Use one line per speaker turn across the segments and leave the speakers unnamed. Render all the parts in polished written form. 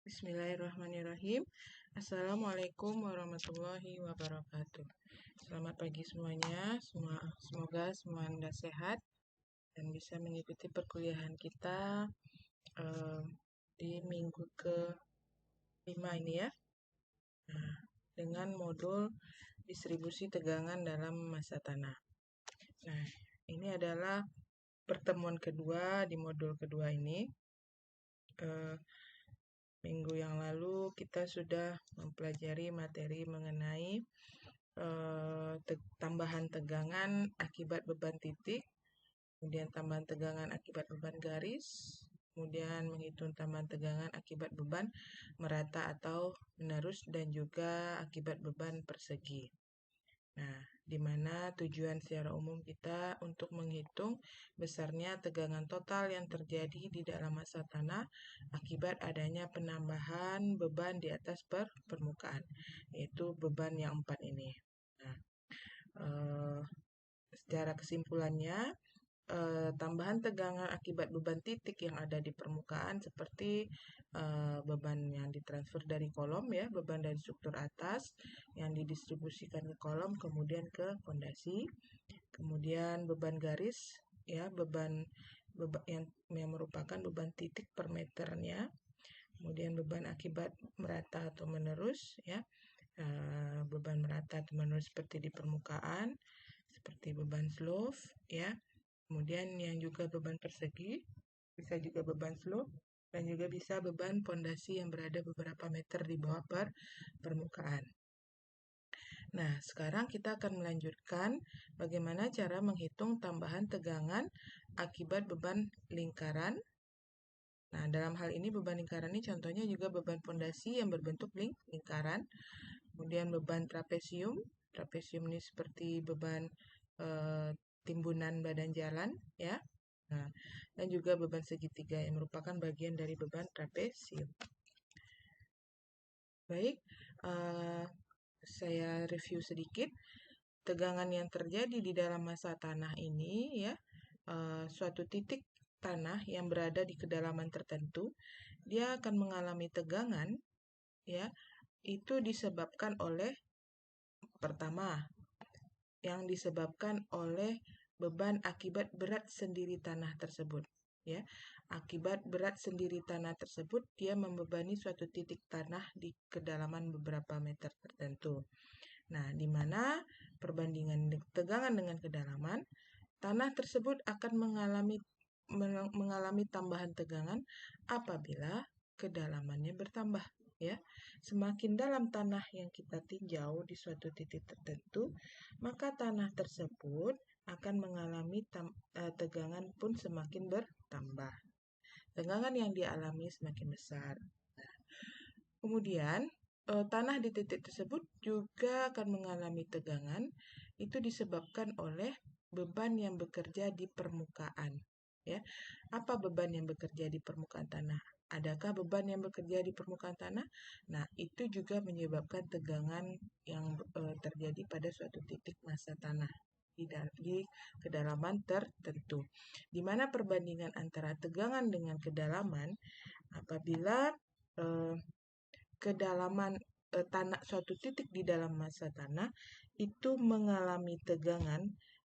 Bismillahirrahmanirrahim. Assalamualaikum warahmatullahi wabarakatuh. Selamat pagi semuanya. Semoga semua Anda sehat dan bisa mengikuti perkuliahan kita di minggu ke-5 ini ya. Nah, dengan modul distribusi tegangan dalam massa tanah. Nah, ini adalah pertemuan kedua di modul kedua ini. Minggu yang lalu kita sudah mempelajari materi mengenai tambahan tegangan akibat beban titik, kemudian tambahan tegangan akibat beban garis, kemudian menghitung tambahan tegangan akibat beban merata atau menerus, dan juga akibat beban persegi. Nah, di mana tujuan secara umum kita untuk menghitung besarnya tegangan total yang terjadi di dalam massa tanah akibat adanya penambahan beban di atas permukaan, yaitu beban yang 4 ini. Nah, secara kesimpulannya, tambahan tegangan akibat beban titik yang ada di permukaan seperti beban yang ditransfer dari kolom ya, beban dari struktur atas yang didistribusikan ke kolom kemudian ke fondasi, kemudian beban garis ya, beban yang merupakan beban titik per meternya, kemudian beban akibat merata atau menerus ya, beban merata atau menerus seperti di permukaan, seperti beban slope ya. Kemudian yang juga beban persegi, bisa juga beban slope, dan juga bisa beban pondasi yang berada beberapa meter di bawah permukaan. Nah, sekarang kita akan melanjutkan bagaimana cara menghitung tambahan tegangan akibat beban lingkaran. Nah, dalam hal ini beban lingkaran ini contohnya juga beban pondasi yang berbentuk lingkaran. Kemudian beban trapesium. Trapesium ini seperti beban timbunan badan jalan ya. Nah, dan juga beban segitiga yang merupakan bagian dari beban trapesium. Baik, saya review sedikit. Tegangan yang terjadi di dalam massa tanah ini ya, suatu titik tanah yang berada di kedalaman tertentu, dia akan mengalami tegangan ya, itu disebabkan oleh pertama, yang disebabkan oleh beban akibat berat sendiri tanah tersebut ya. Akibat berat sendiri tanah tersebut dia membebani suatu titik tanah di kedalaman beberapa meter tertentu. Nah, di mana perbandingan tegangan dengan kedalaman, tanah tersebut akan mengalami tambahan tegangan apabila kedalamannya bertambah ya. Semakin dalam tanah yang kita tinjau di suatu titik tertentu, maka tanah tersebut akan mengalami tegangan pun semakin bertambah. Tegangan yang dialami semakin besar. Nah, kemudian tanah di titik tersebut juga akan mengalami tegangan, itu disebabkan oleh beban yang bekerja di permukaan ya. Apa beban yang bekerja di permukaan tanah? Adakah beban yang bekerja di permukaan tanah? Nah, itu juga menyebabkan tegangan yang terjadi pada suatu titik massa tanah di kedalaman tertentu. Di mana perbandingan antara tegangan dengan kedalaman, apabila kedalaman tanah suatu titik di dalam massa tanah itu mengalami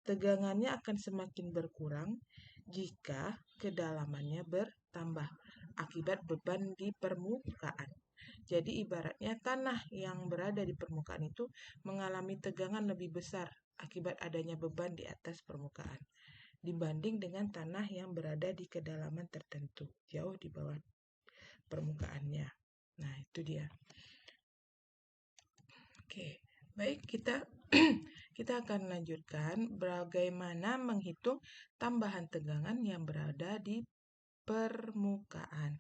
tegangannya akan semakin berkurang jika kedalamannya bertambah akibat beban di permukaan. Jadi ibaratnya tanah yang berada di permukaan itu mengalami tegangan lebih besar akibat adanya beban di atas permukaan dibanding dengan tanah yang berada di kedalaman tertentu, jauh di bawah permukaannya. Nah, itu dia. Oke, baik, kita akan lanjutkan bagaimana menghitung tambahan tegangan yang berada di permukaan.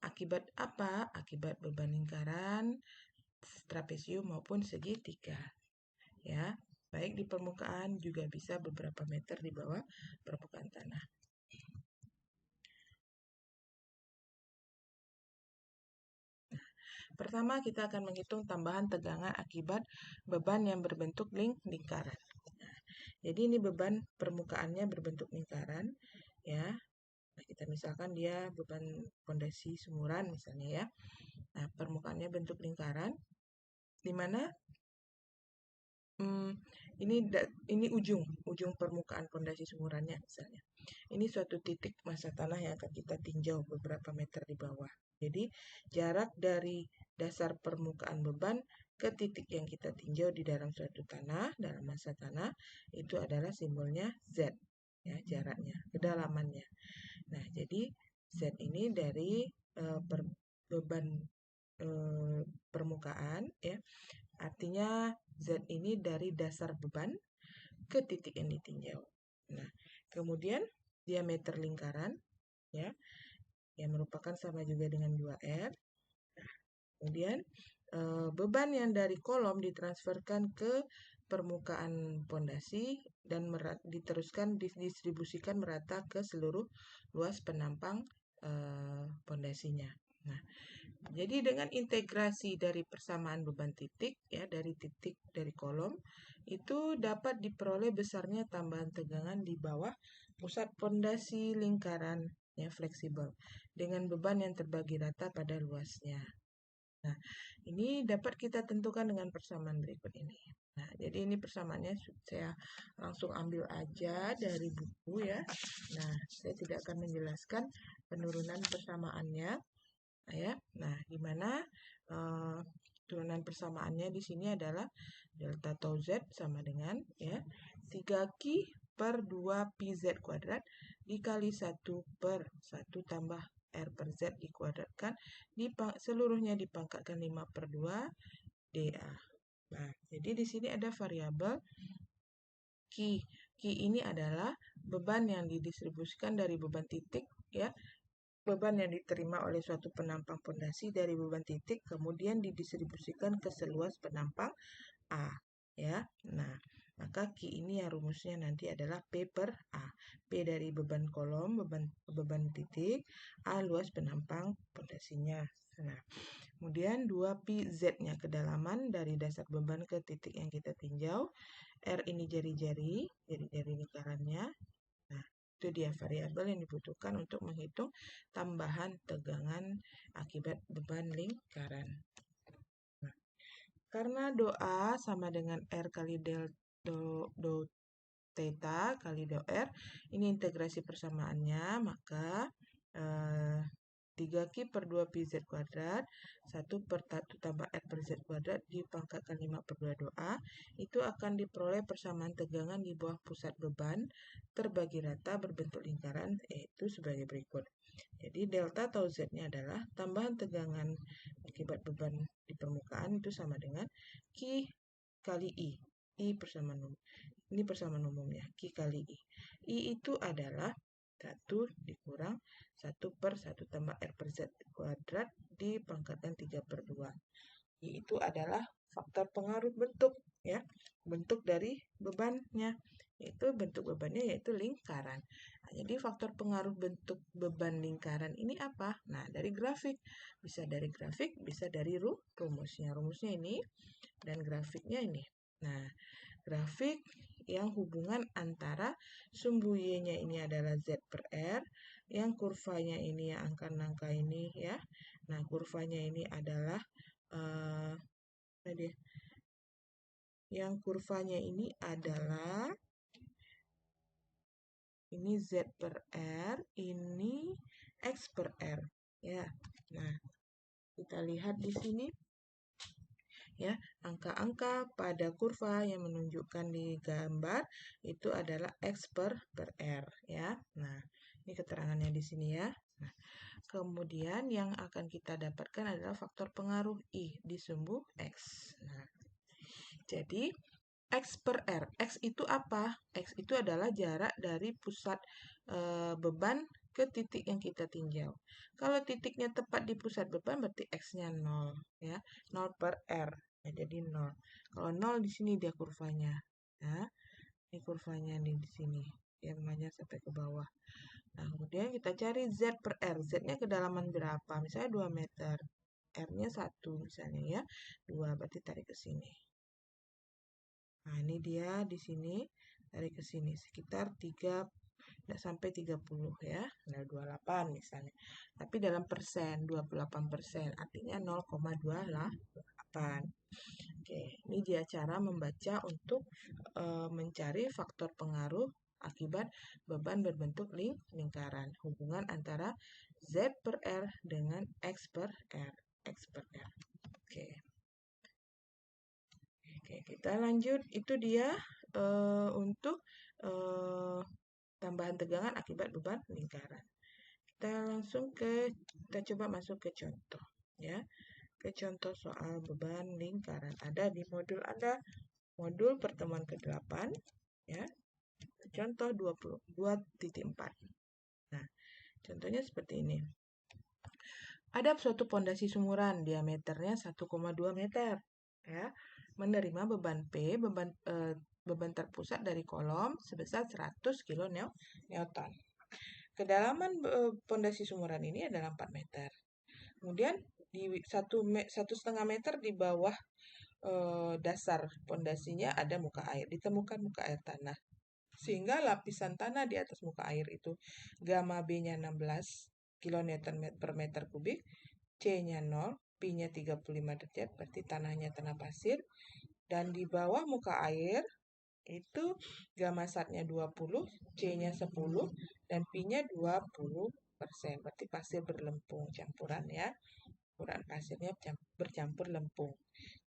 Akibat apa? Akibat beban lingkaran, trapesium maupun segitiga. Ya, baik di permukaan juga bisa beberapa meter di bawah permukaan tanah. Pertama, kita akan menghitung tambahan tegangan akibat beban yang berbentuk lingkaran. Nah, jadi ini beban permukaannya berbentuk lingkaran ya. Nah, kita misalkan dia beban fondasi sumuran misalnya ya. Nah, permukaannya bentuk lingkaran, di mana ini ujung permukaan pondasi sumurannya misalnya. Ini suatu titik massa tanah yang akan kita tinjau beberapa meter di bawah. Jadi jarak dari dasar permukaan beban ke titik yang kita tinjau di dalam suatu tanah, dalam massa tanah, itu adalah simbolnya Z, ya, jaraknya, kedalamannya. Nah, jadi Z ini dari beban permukaan, ya. Artinya Z ini dari dasar beban ke titik yang ditinjau. Nah, kemudian diameter lingkaran, ya, yang merupakan sama juga dengan 2R. Kemudian beban yang dari kolom ditransferkan ke permukaan pondasi dan diteruskan didistribusikan merata ke seluruh luas penampang pondasinya. Nah, jadi dengan integrasi dari persamaan beban titik, ya, dari titik dari kolom, itu dapat diperoleh besarnya tambahan tegangan di bawah pusat pondasi lingkaran yang fleksibel dengan beban yang terbagi rata pada luasnya. Nah, ini dapat kita tentukan dengan persamaan berikut ini. Nah, jadi ini persamaannya saya langsung ambil aja dari buku, ya. Nah, saya tidak akan menjelaskan penurunan persamaannya, ya. Nah, di mana turunan persamaannya di sini adalah delta tau Z sama dengan, ya, 3Q per 2 PZ kuadrat dikali 1 per 1 tambah R per Z dikuadratkan, seluruhnya dipangkatkan 5 per 2 dA. Nah, jadi di sini ada variabel Q. Q ini adalah beban yang didistribusikan dari beban titik, ya, beban yang diterima oleh suatu penampang pondasi dari beban titik kemudian didistribusikan ke seluas penampang A, ya. Nah, maka Q ini yang rumusnya nanti adalah P per A. P dari beban kolom, beban titik, A luas penampang pondasinya. Nah, kemudian 2pi Z-nya kedalaman dari dasar beban ke titik yang kita tinjau. R ini jari-jari lingkarannya. Nah, itu dia variabel yang dibutuhkan untuk menghitung tambahan tegangan akibat beban lingkaran. Nah, karena doa sama dengan R kali do theta kali do R, ini integrasi persamaannya, maka 3Q per 2 PZ kuadrat 1 per 1 tambah R per Z kuadrat dipangkatkan 5 per 2 doa, itu akan diperoleh persamaan tegangan di bawah pusat beban terbagi rata berbentuk lingkaran, yaitu sebagai berikut. Jadi delta atau Z-nya adalah tambahan tegangan akibat beban di permukaan itu sama dengan Q kali I. I persamaan umum. Ini persamaan umumnya, Q kali I. I itu adalah 1 dikurang 1 per 1 tambah R per Z kuadrat dipangkatkan 3 per 2. I itu adalah faktor pengaruh bentuk, ya, bentuk dari bebannya. Yaitu bentuk bebannya yaitu lingkaran. Nah, jadi faktor pengaruh bentuk beban lingkaran ini apa? Nah, dari grafik. Bisa dari grafik, bisa dari rumusnya. Rumusnya ini dan grafiknya ini. Nah, grafik yang hubungan antara sumbu Y-nya ini adalah Z per R, yang kurvanya ini yang angka ini, ya. Nah, kurvanya ini adalah yang kurvanya ini adalah ini Z per R, ini X per R, ya. Nah, kita lihat di sini, ya, angka-angka pada kurva yang menunjukkan di gambar itu adalah X per R, ya. Nah, ini keterangannya di sini, ya. Nah, kemudian yang akan kita dapatkan adalah faktor pengaruh I di sumbu X. Nah, jadi X per R. X itu apa? X itu adalah jarak dari pusat beban ke titik yang kita tinjau. Kalau titiknya tepat di pusat beban berarti X-nya 0, ya. 0 per R. Ya, jadi 0. Kalau 0 di sini dia kurvanya. Ya. Ini kurvanya nih di sini. Dia menanjak sampai ke bawah. Nah, kemudian kita cari Z per R. Z-nya kedalaman berapa? Misalnya 2 meter. R-nya 1 misalnya, ya. 2 berarti tarik ke sini. Nah, ini dia di sini tarik ke sini sekitar 3 tidak sampai 30 ya, 0,28 misalnya. Tapi dalam persen, 28%, artinya 0,28. Oke, ini dia cara membaca untuk mencari faktor pengaruh akibat beban berbentuk lingkaran. Hubungan antara Z per R dengan X per R. Oke. Oke, kita lanjut. Itu dia untuk tambahan tegangan akibat beban lingkaran. Kita coba masuk ke contoh ya. Ke contoh soal beban lingkaran. Ada di modul Anda, modul pertemuan ke-8 ya. Contoh 2.4. Nah, contohnya seperti ini. Ada suatu pondasi sumuran diameternya 1,2 meter ya. Menerima beban P, beban terpusat dari kolom sebesar 100 kN. Kedalaman pondasi sumuran ini adalah 4 meter. Kemudian di 1,5 meter di bawah dasar pondasinya ada muka air. Ditemukan muka air tanah. Sehingga lapisan tanah di atas muka air itu gamma B-nya 16 kN per meter kubik, C-nya 0, Pi-nya 35 derajat, berarti tanahnya tanah pasir. Dan di bawah muka air itu gamma SAT-nya 20, C-nya 10, dan Pi-nya 20%. Berarti pasir berlempung campuran ya. Campuran pasirnya bercampur lempung.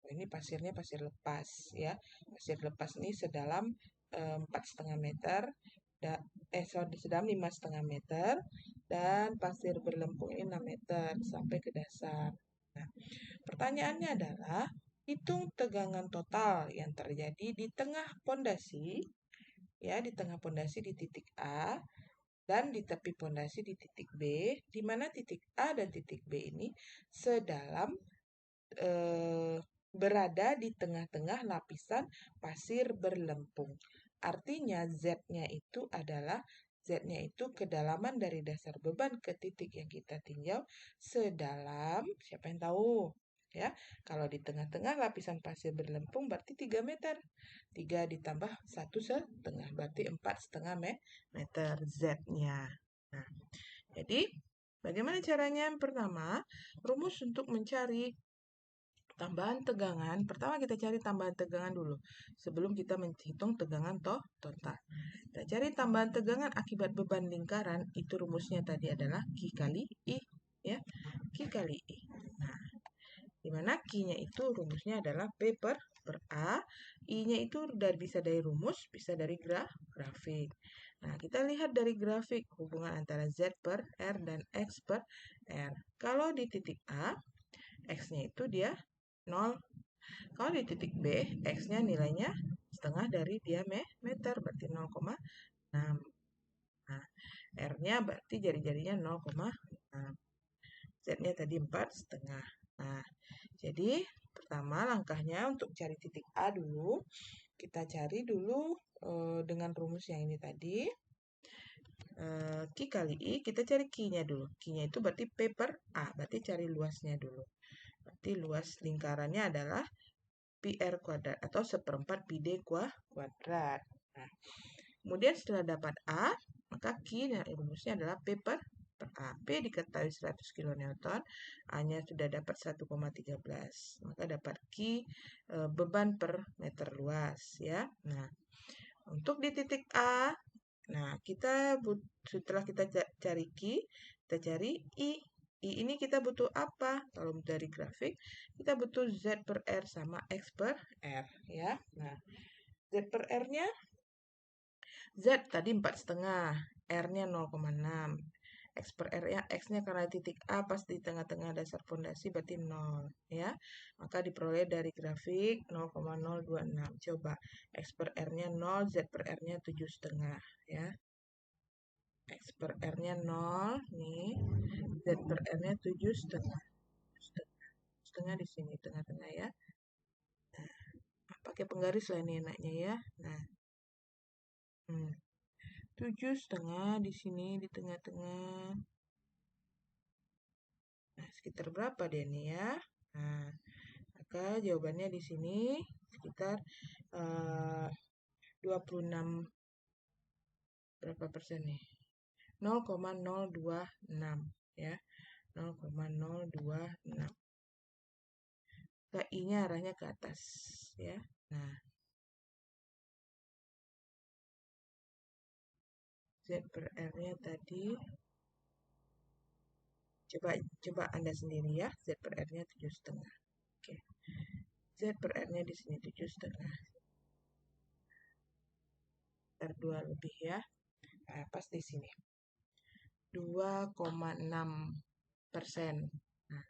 Ini pasirnya pasir lepas ya. Pasir lepas ini sedalam 4,5 meter, sedalam 5,5 meter, dan pasir berlempung ini 6 meter sampai ke dasar. Nah, pertanyaannya adalah hitung tegangan total yang terjadi di tengah pondasi ya, di tengah pondasi di titik A dan di tepi pondasi di titik B, di mana titik A dan titik B ini sedalam berada di tengah-tengah lapisan pasir berlempung. Artinya Z-nya itu kedalaman dari dasar beban ke titik yang kita tinjau sedalam, siapa yang tahu? Ya, kalau di tengah-tengah lapisan pasir berlempung berarti 3 meter. 3 ditambah 1,5 berarti 4,5 meter Z-nya. Nah, jadi bagaimana caranya? Pertama, rumus untuk mencari tambahan tegangan. Pertama kita cari tambahan tegangan dulu sebelum kita menghitung tegangan total. Kita cari tambahan tegangan akibat beban lingkaran. Itu rumusnya tadi adalah Q kali I ya. Q kali I. Nah, di mana Q-nya itu rumusnya adalah P per A. I-nya itu bisa dari rumus, bisa dari grafik. Nah, kita lihat dari grafik hubungan antara Z per R dan X per R. Kalau di titik A, X-nya itu dia 0. Kalau di titik B, X-nya nilainya setengah dari diameter, berarti 0,6. Nah, R-nya berarti jari-jarinya 0,6. Z-nya tadi 4,5. Nah, jadi pertama langkahnya untuk cari titik A dulu, kita cari dulu dengan rumus yang ini tadi. Q kali I, kita cari Q-nya dulu. Q-nya itu berarti P per A, berarti cari luasnya dulu. Berarti luas lingkarannya adalah pi R kuadrat atau 1/4 pi D kuadrat. Nah, kemudian setelah dapat A, maka Q dan rumusnya adalah P per A. P diketahui 100 kN, A-nya sudah dapat 1,13. Maka dapat Q beban per meter luas ya. Nah, untuk di titik A, nah setelah kita cari Q, kita cari I. I ini kita butuh apa? Kalau dari grafik, kita butuh Z per R sama X per R ya. Nah, Z per R-nya Z tadi 4,5, R-nya 0,6. X per R-nya, X-nya karena titik A pas di tengah-tengah dasar fondasi berarti 0 ya. Maka diperoleh dari grafik 0,026. Coba X per R-nya 0, Z per R-nya 7,5 ya. X per R-nya 0, nih. Z per R-nya 7,5. Setengah di sini, tengah-tengah ya. Nah, pakai penggaris lah ini enaknya ya. Nah, 7,5 di sini, di tengah-tengah. Nah, sekitar berapa dia nih ya? Nah, maka jawabannya di sini sekitar 26 berapa persen nih? 0,026 ya. 0,026. Ke I-nya arahnya ke atas ya. Nah, Z per R-nya tadi coba Anda sendiri ya. Z per R-nya 7,5. Oke. Z per R-nya di sini 7,5. Per 2 lebih ya. Nah, pas di sini. 2,6%. Nah,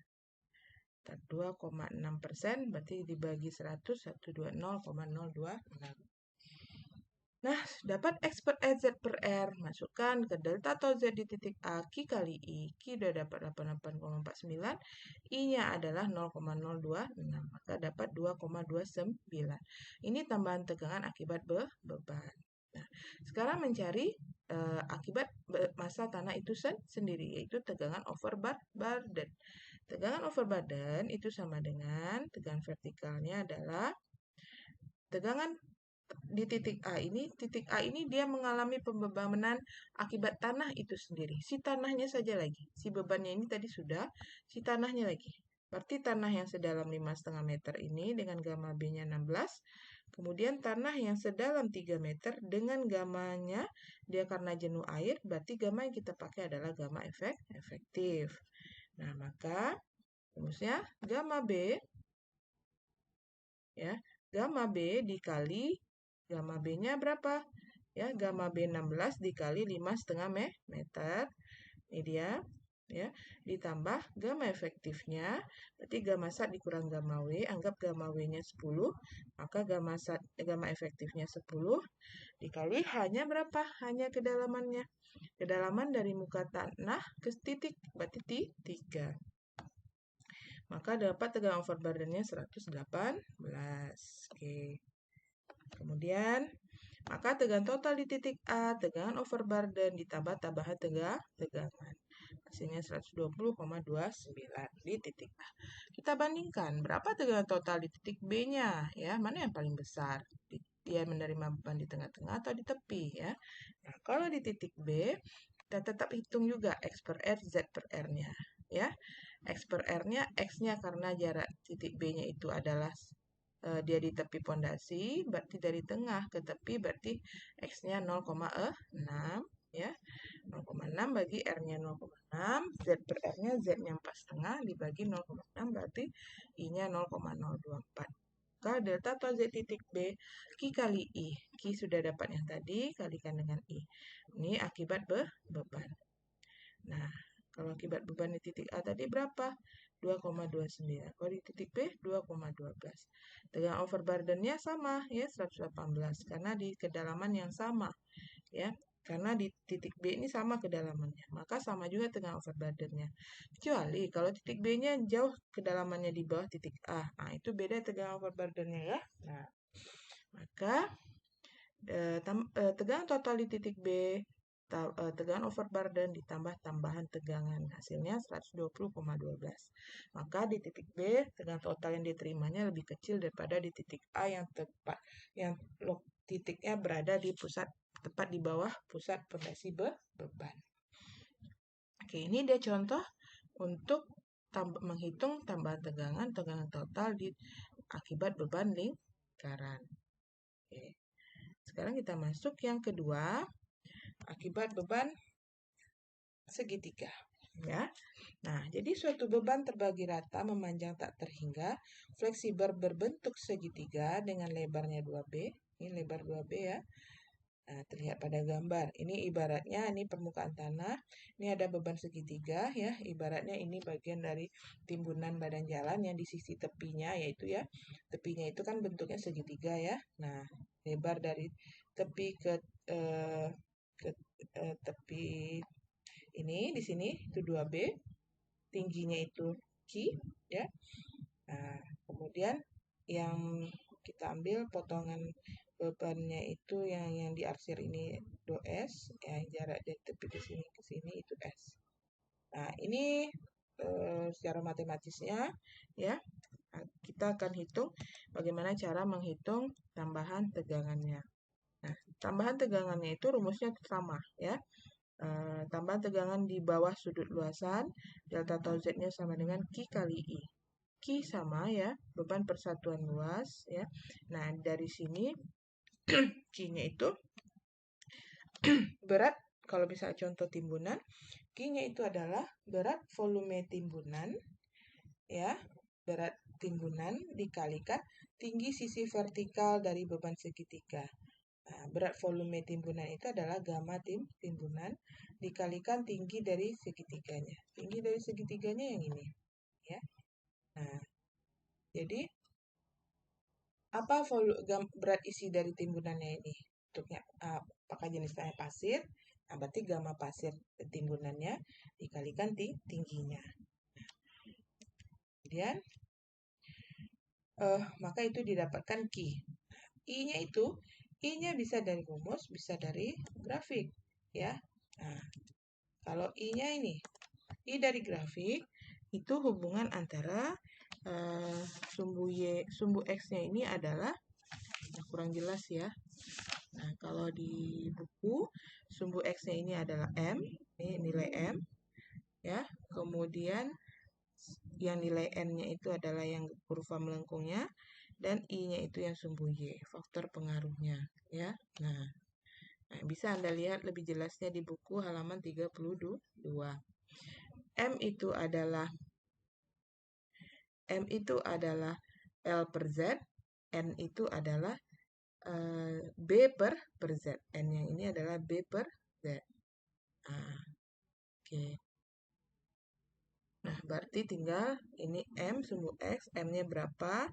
2,6% berarti dibagi 100, 120,026. Nah, dapat X per Z per R. Masukkan ke delta atau Z di titik A, Q kali I. Q udah dapat 88,49. I-nya adalah 0,026. Maka dapat 2,29. Ini tambahan tegangan akibat beban. Nah, sekarang mencari akibat massa tanah itu sendiri, yaitu tegangan over burden. Tegangan over burden itu sama dengan tegangan vertikalnya adalah tegangan di titik A ini dia mengalami pembebanan akibat tanah itu sendiri. Si tanahnya saja lagi. Si bebannya ini tadi sudah, si tanahnya lagi. Berarti tanah yang sedalam 5,5 meter ini dengan gamma B-nya 16. Kemudian tanah yang sedalam 3 meter dengan gammanya, dia karena jenuh air, berarti gamma yang kita pakai adalah gamma efektif. Nah, maka rumusnya gamma B ya, gamma B dikali gamma B-nya berapa? Ya, gamma B 16 dikali 5,5 meter. Ini dia ya, ditambah gamma efektifnya, berarti gamma sat dikurang gamma W, anggap gamma W-nya 10, maka gamma efektifnya 10 dikali hanya berapa? Hanya kedalamannya. Kedalaman dari muka tanah ke titik, berarti 3. Maka dapat tegangan over burden-nya 118. Oke. Kemudian, maka tegangan total di titik A, tegangan over burden ditambah tambahan tegangan. Hasilnya 120,29 di titik A. Kita bandingkan berapa tegangan total di titik B-nya ya, mana yang paling besar? Dia menerima beban di tengah-tengah atau di tepi ya. Nah, kalau di titik B, kita tetap hitung juga X per R, Z per R-nya ya. X per R-nya, X-nya karena jarak titik B-nya itu adalah dia di tepi pondasi, berarti dari tengah ke tepi berarti X-nya 0,6 ya. 0,6 bagi R-nya 0,6, Z per R-nya Z-nya 4,5 dibagi 0,6 berarti I-nya 0,024. Maka delta atau Z titik B, Q kali I. Q sudah dapat yang tadi, kalikan dengan I. Ini akibat beban. Nah, kalau akibat beban di titik A tadi berapa? 2,29. Kalau di titik B, 2,12. Tegangan over burden-nya sama, ya 118. Karena di kedalaman yang sama, ya. Karena di titik B ini sama kedalamannya. Maka sama juga tegangan over burden-nya. Kecuali kalau titik B-nya jauh kedalamannya di bawah titik A. Nah, itu beda tegangan over burden-nya ya. Nah, maka tegangan total di titik B, tegangan over burden ditambah tambahan tegangan. Hasilnya 120,12. Maka di titik B, tegangan total yang diterimanya lebih kecil daripada di titik A yang tepat, yang titiknya berada di pusat, tepat di bawah pusat pondasi beban. Oke, ini dia contoh untuk menghitung tambahan tegangan total di akibat beban lingkaran. Oke. Sekarang kita masuk yang kedua, akibat beban segitiga. Ya. Nah, jadi suatu beban terbagi rata memanjang tak terhingga, fleksibel berbentuk segitiga dengan lebarnya 2B. Ini lebar 2B ya. Nah, terlihat pada gambar. Ini ibaratnya ini permukaan tanah. Ini ada beban segitiga ya. Ibaratnya ini bagian dari timbunan badan jalan yang di sisi tepinya yaitu ya. Tepinya itu kan bentuknya segitiga ya. Nah, lebar dari tepi ke tepi ini di sini itu 2B. Tingginya itu Q ya. Nah, kemudian yang kita ambil potongan bebannya itu yang diarsir ini 2S ya, jarak dari tepi ke sini itu S. Nah, ini secara matematisnya ya, kita akan hitung bagaimana cara menghitung tambahan tegangannya. Nah, tambahan tegangannya itu rumusnya sama ya. Tambahan tegangan di bawah sudut luasan, delta tau Z-nya sama dengan Q kali I. Q sama ya, beban persatuan luas ya. Nah, dari sini Q-nya itu berat, kalau misalnya contoh timbunan, Q-nya itu adalah berat volume timbunan ya, berat timbunan dikalikan tinggi sisi vertikal dari beban segitiga. Nah, berat volume timbunan itu adalah gamma timbunan dikalikan tinggi dari segitiganya. Tinggi dari segitiganya yang ini ya. Nah, jadi apa berat isi dari timbunannya ini? Bentuknya apakah jenisnya pasir? Nah, berarti gamma pasir timbunannya dikalikan tingginya. Kemudian maka itu didapatkan Q. I-nya itu, I-nya bisa dari rumus, bisa dari grafik ya. Nah, kalau I-nya ini, I dari grafik itu hubungan antara sumbu X-nya ini adalah kurang jelas ya. Nah, kalau di buku sumbu X-nya ini adalah M, ini nilai M ya. Kemudian yang nilai N-nya itu adalah yang kurva melengkungnya dan I-nya itu yang sumbu Y, faktor pengaruhnya ya. Nah, bisa Anda lihat lebih jelasnya di buku halaman 32. M itu adalah L per Z, N itu adalah B per Z. N yang ini adalah B per Z. Oke. Nah, berarti tinggal ini M sumbu X, M-nya berapa?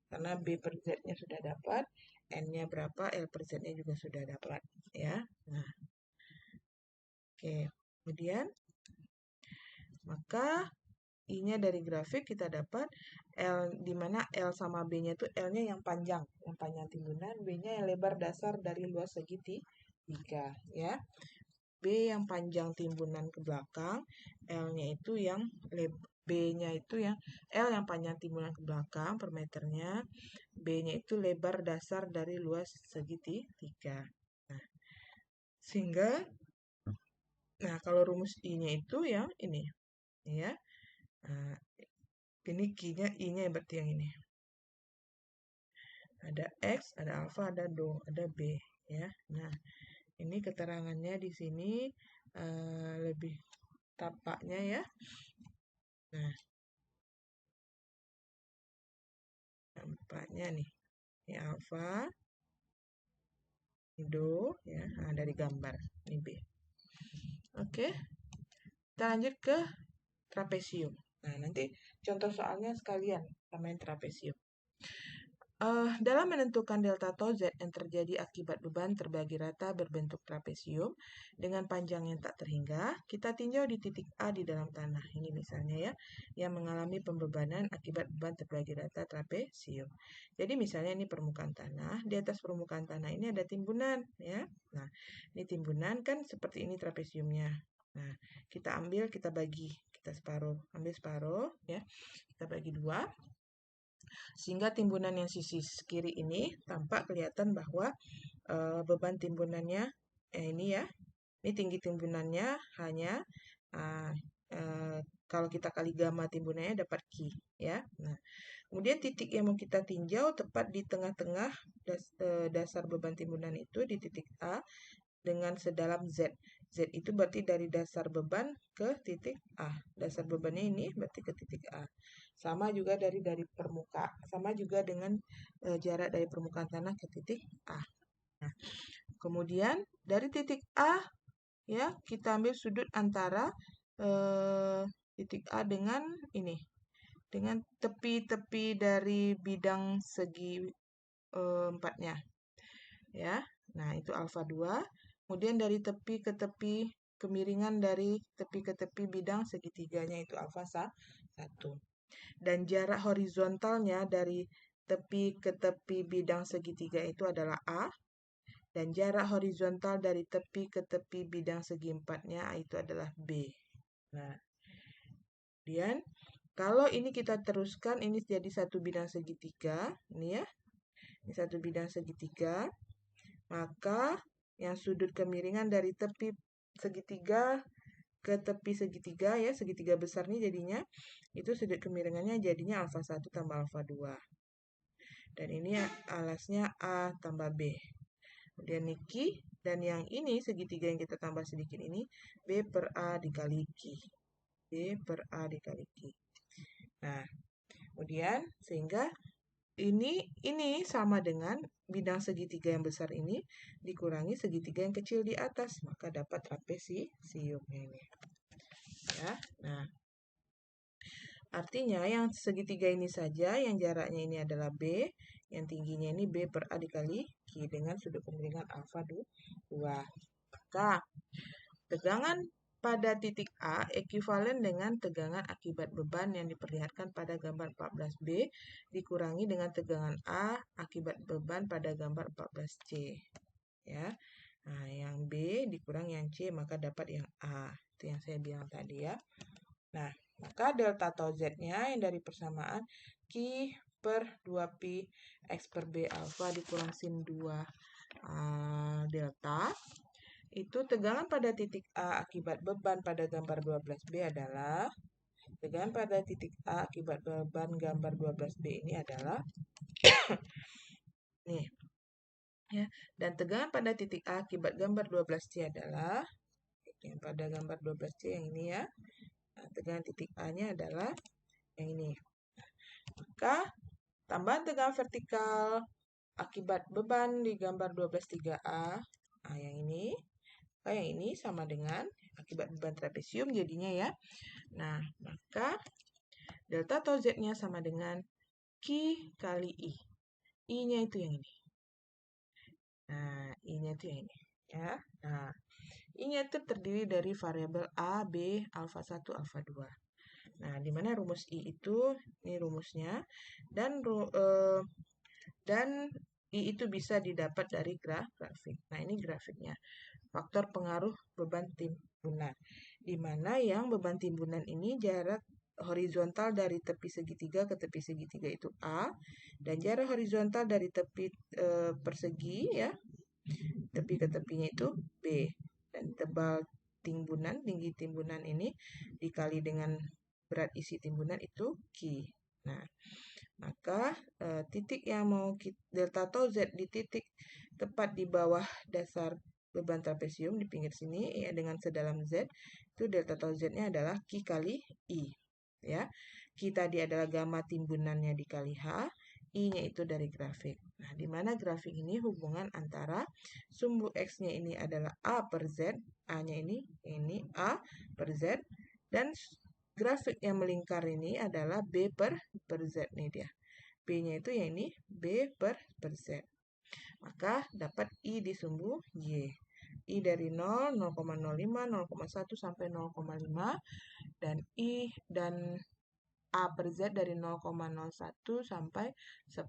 Karena B per Z-nya sudah dapat, N-nya berapa, L per Z-nya juga sudah dapat ya. Nah, oke. Kemudian maka I-nya dari grafik kita dapat L, di mana L sama B-nya itu L-nya yang panjang timbunan, B-nya yang lebar dasar dari luas segitiga ya. B yang panjang timbunan ke belakang, L-nya itu yang B-nya itu yang L yang panjang timbunan ke belakang per meternya, B-nya itu lebar dasar dari luas segitiga. Nah, sehingga kalau rumus I-nya itu yang ini ya. Nah, ini Q-nya, I-nya berarti yang ini. Ada X, ada alfa, ada do, ada B ya. Nah, ini keterangannya di sini lebih tapaknya ya. Nah, nampaknya nih, ini alfa, ini do ya. Nah, dari gambar ini B. Oke, kita lanjut ke trapesium. Nah, nanti contoh soalnya sekalian main trapesium. Dalam menentukan delta tau Z yang terjadi akibat beban terbagi rata berbentuk trapesium dengan panjang yang tak terhingga, kita tinjau di titik A di dalam tanah. Ini misalnya ya, yang mengalami pembebanan akibat beban terbagi rata trapesium. Jadi misalnya ini permukaan tanah, di atas permukaan tanah ini ada timbunan ya. Nah, ini timbunan kan seperti ini trapesiumnya. Nah, kita ambil, kita bagi, kita separuh, ambil separuh ya, kita bagi dua. Sehingga timbunan yang sisi kiri ini tampak kelihatan bahwa beban timbunannya ini ya, ini tinggi timbunannya hanya kalau kita kali gamma timbunannya dapat Q ya. Nah, kemudian titik yang mau kita tinjau tepat di tengah-tengah dasar beban timbunan itu di titik A dengan sedalam Z. Z itu berarti dari dasar beban ke titik A. Dasar bebannya ini berarti ke titik A. Sama juga dari permukaan, sama juga dengan jarak dari permukaan tanah ke titik A. Nah, kemudian dari titik A ya, kita ambil sudut antara titik A dengan ini. Dengan tepi-tepi dari bidang segi empatnya. Ya. Nah, itu alfa 2. Kemudian dari tepi ke tepi, kemiringan dari tepi ke tepi bidang segitiganya itu alfa 1. Dan jarak horizontalnya dari tepi ke tepi bidang segitiga itu adalah A. Dan jarak horizontal dari tepi ke tepi bidang segi empatnya itu adalah B. Nah, kemudian kalau ini kita teruskan, ini jadi satu bidang segitiga. Ini ya, ini satu bidang segitiga. Maka yang sudut kemiringan dari tepi segitiga ke tepi segitiga ya, segitiga besar nih jadinya, itu sudut kemiringannya jadinya alfa 1 tambah alfa 2. Dan ini alasnya A tambah B. Kemudian Niki, dan yang ini segitiga yang kita tambah sedikit ini, B per A dikali Q. B per A dikali Q. Nah, kemudian sehingga ini sama dengan bidang segitiga yang besar ini dikurangi segitiga yang kecil di atas, maka dapat trapesiumnya ini. Ya, nah, artinya yang segitiga ini saja yang jaraknya ini adalah B, yang tingginya ini B per A dikali Q dengan sudut kemiringan alfa 2. Maka tegangan pada titik A ekuivalen dengan tegangan akibat beban yang diperlihatkan pada gambar 14B dikurangi dengan tegangan A akibat beban pada gambar 14C. Ya. Nah, yang B dikurang yang C maka dapat yang A. Itu yang saya bilang tadi ya. Nah, maka delta tau Z-nya yang dari persamaan Q per 2Pi X per B alfa dikurang sin 2 delta. Itu tegangan pada titik A akibat beban pada gambar 12B adalah tegangan pada titik A akibat beban gambar 12B ini adalah nih. Ya, dan tegangan pada titik A akibat gambar 12C adalah yang pada gambar 12C yang ini ya. Nah, tegangan titik A-nya adalah yang ini. Maka tambahan tegangan vertikal akibat beban di gambar 12-3A, nah yang ini. Yang ini sama dengan akibat beban trapesium jadinya ya. Nah, maka delta atau Z-nya sama dengan Q kali I. I-nya itu yang ini. Nah, I-nya itu yang ini. Ya. Nah, I-nya itu terdiri dari variabel A, B, alfa 1, alfa 2. Nah, di mana rumus I itu, ini rumusnya, dan I itu bisa didapat dari grafik. Nah, ini grafiknya. Faktor pengaruh beban timbunan, di mana yang beban timbunan ini jarak horizontal dari tepi segitiga ke tepi segitiga itu A, dan jarak horizontal dari tepi persegi ya, tepi ke tepinya itu B, dan tinggi timbunan ini dikali dengan berat isi timbunan itu Q. Nah, maka titik yang mau delta tau Z di titik tepat di bawah dasar beban trapesium di pinggir sini ya dengan sedalam Z, itu delta tau Z-nya adalah Q kali I. Ya. Q tadi adalah gamma timbunannya dikali H, I-nya itu dari grafik. Nah, di mana grafik ini hubungan antara sumbu X-nya ini adalah A per Z, A-nya ini A per Z, dan grafik yang melingkar ini adalah B per Z nih dia. B-nya itu yang ini B per Z. Maka dapat I di sumbu Y. I dari 0, 0,05, 0,1 sampai 0,5. Dan I dan A per Z dari 0,01 sampai 10.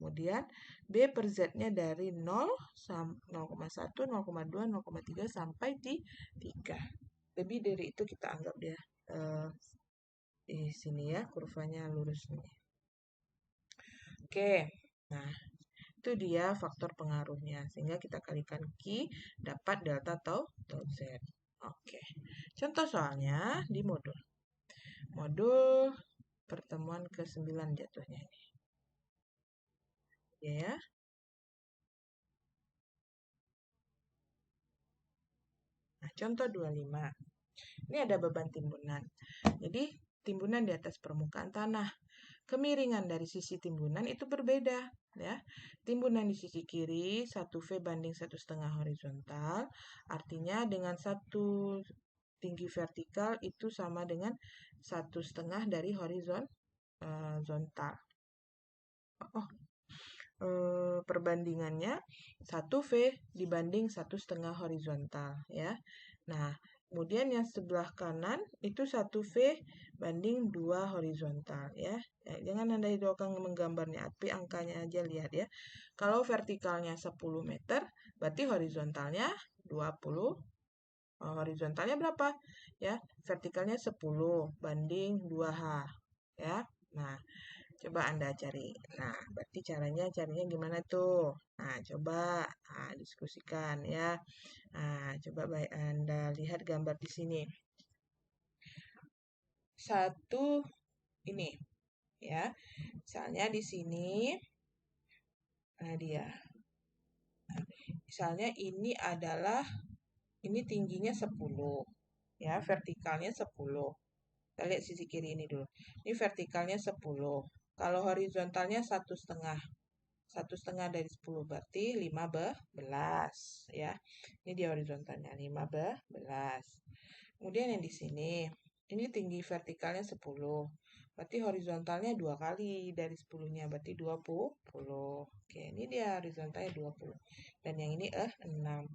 Kemudian B per Z-nya dari 0, 0,1, 0,2, 0,3 sampai 3. Lebih dari itu kita anggap dia di sini ya, kurvanya lurus nih. Oke, nah itu dia faktor pengaruhnya. Sehingga kita kalikan Q dapat delta tau Z. Oke, contoh soalnya di modul. Modul pertemuan ke-9 jatuhnya ini. Ya. Nah, contoh 25. Ini ada beban timbunan. Jadi, timbunan di atas permukaan tanah. Kemiringan dari sisi timbunan itu berbeda. Ya. Timbunan di sisi kiri 1V banding 1,5 horizontal. Artinya dengan 1 tinggi vertikal itu sama dengan 1,5 dari horizontal. Perbandingannya 1V dibanding 1,5 horizontal ya. Nah, kemudian yang sebelah kanan itu 1V banding 2 horizontal ya. Jangan Anda hidupkan menggambarnya, tapi angkanya aja lihat ya. Kalau vertikalnya 10 meter, berarti horizontalnya 20. Horizontalnya berapa? Ya, vertikalnya 10 banding 2H ya. Nah, Coba Anda cari. Nah, berarti caranya gimana tuh? Nah, coba diskusikan ya. Nah, coba baik Anda lihat gambar di sini. Satu ini ya. Misalnya di sini, nah dia. Misalnya ini tingginya 10 ya, vertikalnya 10. Kita lihat sisi kiri ini dulu. Ini vertikalnya 10. Kalau horizontalnya 1,5. 1,5 dari 10 berarti 15 ya. Ini dia horizontalnya 15. Kemudian yang di sini, ini tinggi vertikalnya 10. Berarti horizontalnya 2 kali dari 10-nya, berarti 20. Oke, ini dia horizontalnya 20. Dan yang ini 6.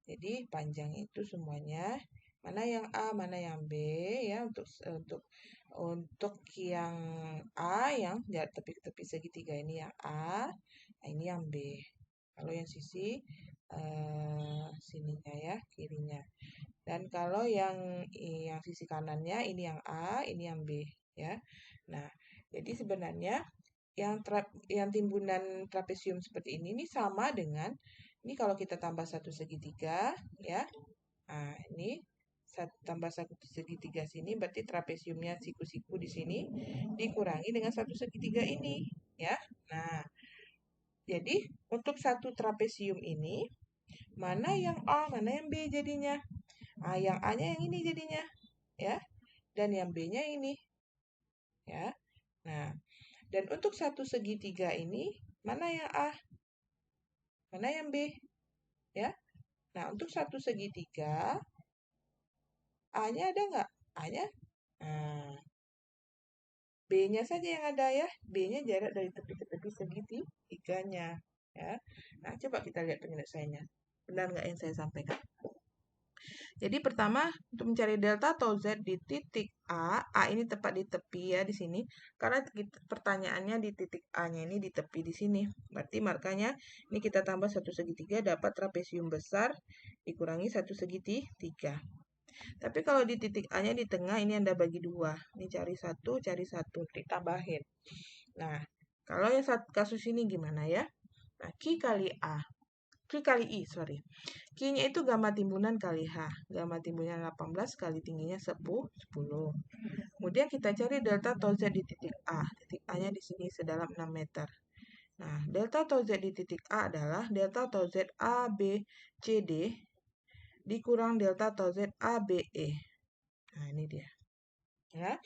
Jadi panjang itu semuanya mana yang A, mana yang B ya untuk yang A yang tepi-tepi segitiga ini yang A, nah ini yang B. Kalau yang sisi sininya ya, kirinya. Dan kalau yang sisi kanannya ini yang A, ini yang B ya. Nah, jadi sebenarnya yang timbunan trapesium seperti ini sama dengan ini kalau kita tambah satu segitiga ya. Nah, ini tambah satu segitiga sini berarti trapesiumnya siku-siku di sini dikurangi dengan satu segitiga ini ya. Nah, jadi untuk satu trapesium ini mana yang A, mana yang B jadinya? Yang A-nya yang ini jadinya ya. Dan yang B-nya ini ya. Nah, dan untuk satu segitiga ini mana yang A? Mana yang B? Ya. Nah, untuk satu segitiga A-nya ada nggak? A-nya nah, B-nya saja yang ada ya. B-nya jarak dari tepi ke tepi segitiganya. Ya. Nah, coba kita lihat penyelesaiannya. Benar nggak yang saya sampaikan? Jadi pertama, untuk mencari delta atau Z di titik A ini tepat di tepi ya di sini. Karena pertanyaannya di titik A-nya ini di tepi di sini. Berarti markanya ini kita tambah satu segitiga dapat trapesium besar dikurangi satu segitiga. Tapi kalau di titik A-nya di tengah, ini Anda bagi dua. Ini cari satu, ditambahin. Nah, kalau yang kasus ini gimana ya? Nah, Q kali I, sorry. Q-nya itu gamma timbunan kali H. Gamma timbunan 18 kali tingginya 10. Kemudian kita cari delta atau Z di titik A. Titik A-nya di sini sedalam 6 meter. Nah, delta atau Z di titik A adalah delta atau Z A, B, C, D dikurang delta atau Z A, B, E. Nah, ini dia. Ya.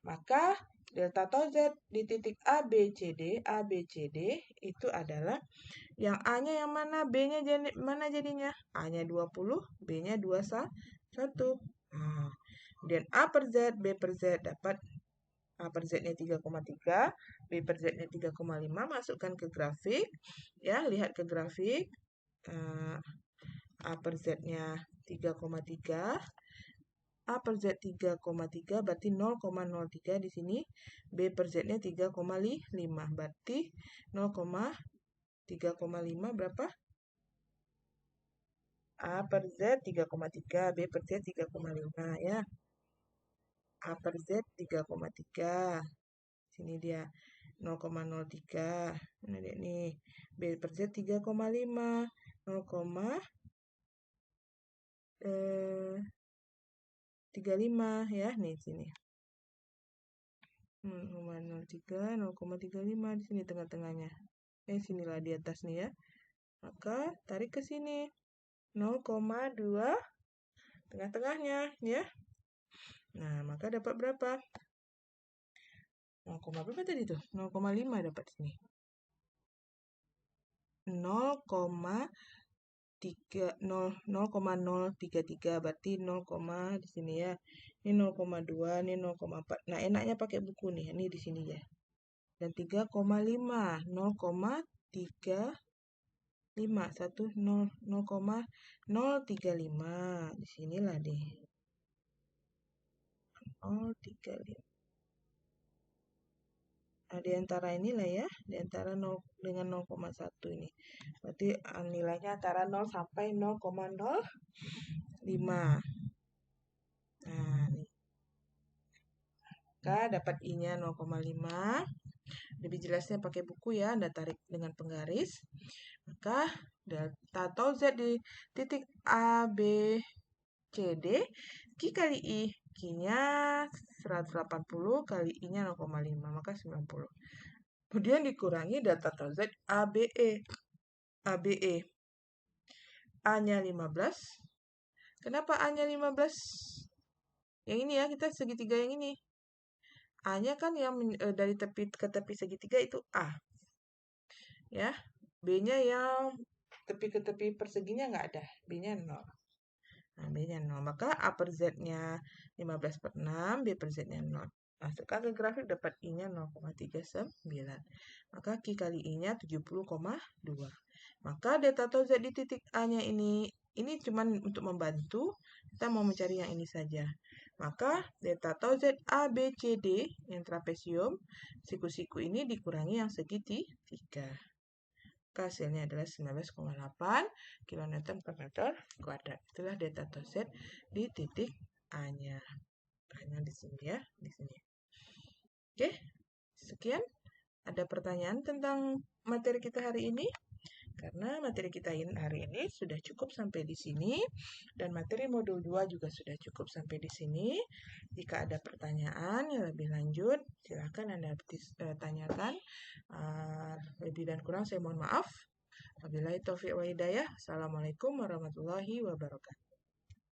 Maka delta atau Z di titik A, B, C, D itu adalah yang A-nya yang mana, B-nya mana jadinya? A-nya 20, B-nya 21. Nah, kemudian A per Z, B per Z dapat A per Z-nya 3,3, B per Z-nya 3,5, masukkan ke grafik. Ya, lihat ke grafik. A per Z-nya 3,3, A per Z 3,3 berarti 0,03 di sini. B per Z-nya 3,5 berarti 0,3,5 berapa? A per Z 3,3, B per Z 3,5 ya. A per Z 3,3. Sini dia 0,03. Nah, dia nih. B per Z 3,5. 0,35 ya, nih sini. 0,03, 0,35 di sini tengah-tengahnya. Sinilah di atas nih ya. Maka tarik ke sini. 0,2 tengah-tengahnya ya. Nah, maka dapat berapa? 0, berapa tadi tuh? 0,5 dapat sini. 0,033 berarti 0, di sini ya. Ini 0,2, ini 0,4. Nah, enaknya pakai buku nih. Ini di sini ya. Dan 3,5, 0,35, 0,035. Di sinilah deh. 0,35. Nah, di antara inilah ya, di antara 0 dengan 0,1 ini. Berarti nilainya antara 0 sampai 0,05. Nah, nih. Maka dapat I-nya 0,5. Lebih jelasnya pakai buku ya, Anda tarik dengan penggaris. Maka delta atau Z di titik A, B, C, D, Q kali I. Q-nya 180 kali I-nya 0,5, maka 90. Kemudian dikurangi delta atau Z ABE. ABE. A-nya 15. Kenapa A-nya 15? Yang ini ya, kita segitiga yang ini. A-nya kan yang dari tepi ke tepi segitiga itu A. Ya. B-nya yang tepi ke tepi perseginya nggak ada. B-nya 0. Nah, B-nya 0. Maka A per Z-nya 15 per 6, B per Z-nya 0. Masukkan ke grafik, dapat I-nya 0,39. Maka Q kali I-nya 70,2. Maka delta atau Z di titik A-nya ini cuma untuk membantu. Kita mau mencari yang ini saja. Maka delta atau Z A, B, C, D yang trapesium, siku-siku ini dikurangi yang segitiga. Hasilnya adalah 19,8 kN per meter kuadrat. Itulah delta atau Z di titik A-nya. A-nya di sini ya, di sini. Oke, sekian. Ada pertanyaan tentang materi kita hari ini? Karena materi kita hari ini sudah cukup sampai di sini. Dan materi modul 2 juga sudah cukup sampai di sini. Jika ada pertanyaan yang lebih lanjut, silakan Anda tanyakan. Lebih dan kurang saya mohon maaf. Wabillahi taufiq wa hidayah. Assalamualaikum warahmatullahi wabarakatuh.